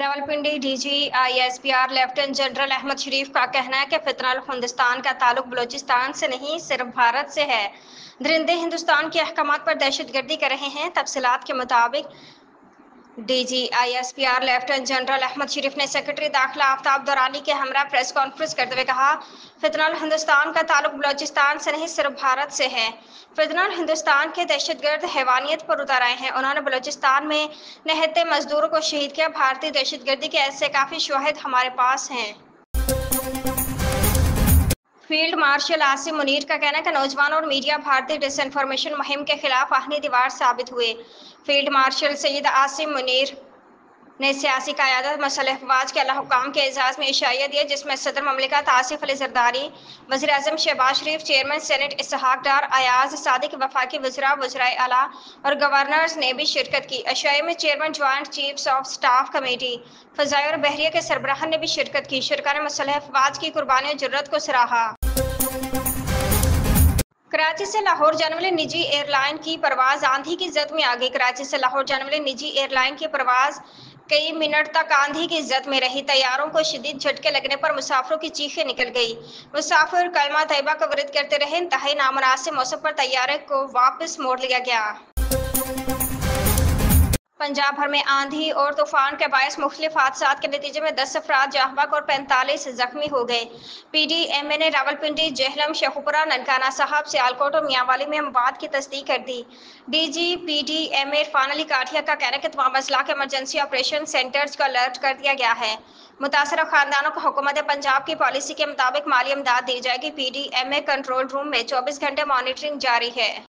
Rawalpindi DGISPR lieutenant general Ahmed Sharif का कहना है कि फितरल हिंदुस्तान का ताल्लुक बलूचिस्तान से नहीं सिर्फ भारत से है। दरिंदे हिंदुस्तान के अहकामात पर दहशतगर्दी कर रहे हैं। तफसीलात के मुताबिक DGISPR लेफ्टिनेंट जनरल अहमद शरीफ ने सेक्रेटरी दाखिला आफ्ताब दौरानी के हमरा प्रेस कॉन्फ्रेंस करते हुए कहा, फितरल हिंदुस्तान का ताल्लुक बलूचिस्तान से नहीं सिर्फ भारत से है। फितरल हिंदुस्तान के दहशतगर्द हैवानियत पर उतर आए हैं। उन्होंने बलूचिस्तान में निहत्ते मजदूरों को शहीद किया। भारतीय दहशतगर्दी के ऐसे काफ़ी शवाहिद हमारे पास हैं। फील्ड मार्शल आसिम मुनीर का कहना है कि नौजवान और मीडिया भारतीय डिसइंफॉर्मेशन मुहिम के खिलाफ आहनी दीवार साबित हुए। फील्ड मार्शल सैयद आसिम मुनीर ने सियासी क़यादत मसले अफवाज के अला हुक्काम के एजाज़ में इशारा दिया, जिसमें सदर ममलिकत आसिफ अली जरदारी, वज़ीर आज़म शहबाज शरीफ, चेयरमैन सेनेट इसहाक डार, अयाज सादिक, वफाकी वज़राए आला और गवर्नर्स ने भी शिरकत की। अशाए में chairman joint chiefs of staff committee फ़ज़ाइल और बहरिया के सरबराह ने भी शिरकत की। शुरका ने मसले अफवाज की कुर्बानी और जुर्रत को सराहा। कराची से लाहौर जाने वाली निजी एयरलाइन की परवाज़ आंधी की जद में आ गई। कराची से लाहौर जाने वाली निजी एयरलाइन की परवाज़ कई मिनट तक आंधी की जद में रही। तैयारों को शदीद झटके लगने पर मुसाफिरों की चीखें निकल गई। मुसाफिर कलमा तैयबा का विरद करते रहे। इंतहाई नामुनासिब मौसम पर तैयारे को वापस मोड़ लिया गया। पंजाब भर में आंधी और तूफान के बायस मुख्तलिफ हादसात के नतीजे में 10 अफराद जाँ बहक और 45 जख्मी हो गए। PDMA ने रावलपिंडी, जेहलम, शेखुपुरा, ननकाना साहब, सियालकोट और मियांवाली में मवाद की तस्दीक कर दी। DG PDMA इरफान अली काठिया का कहना है कि तमाम अजला के इमरजेंसी ऑपरेशन सेंटर्स को अलर्ट कर दिया गया है। मुतासरा खानदानों को हुकूमत पंजाब की पॉलिसी के मुताबिक माली इमदाद दी जाएगी। PDMA कंट्रोल रूम में 24 घंटे मॉनिटरिंग जारी है।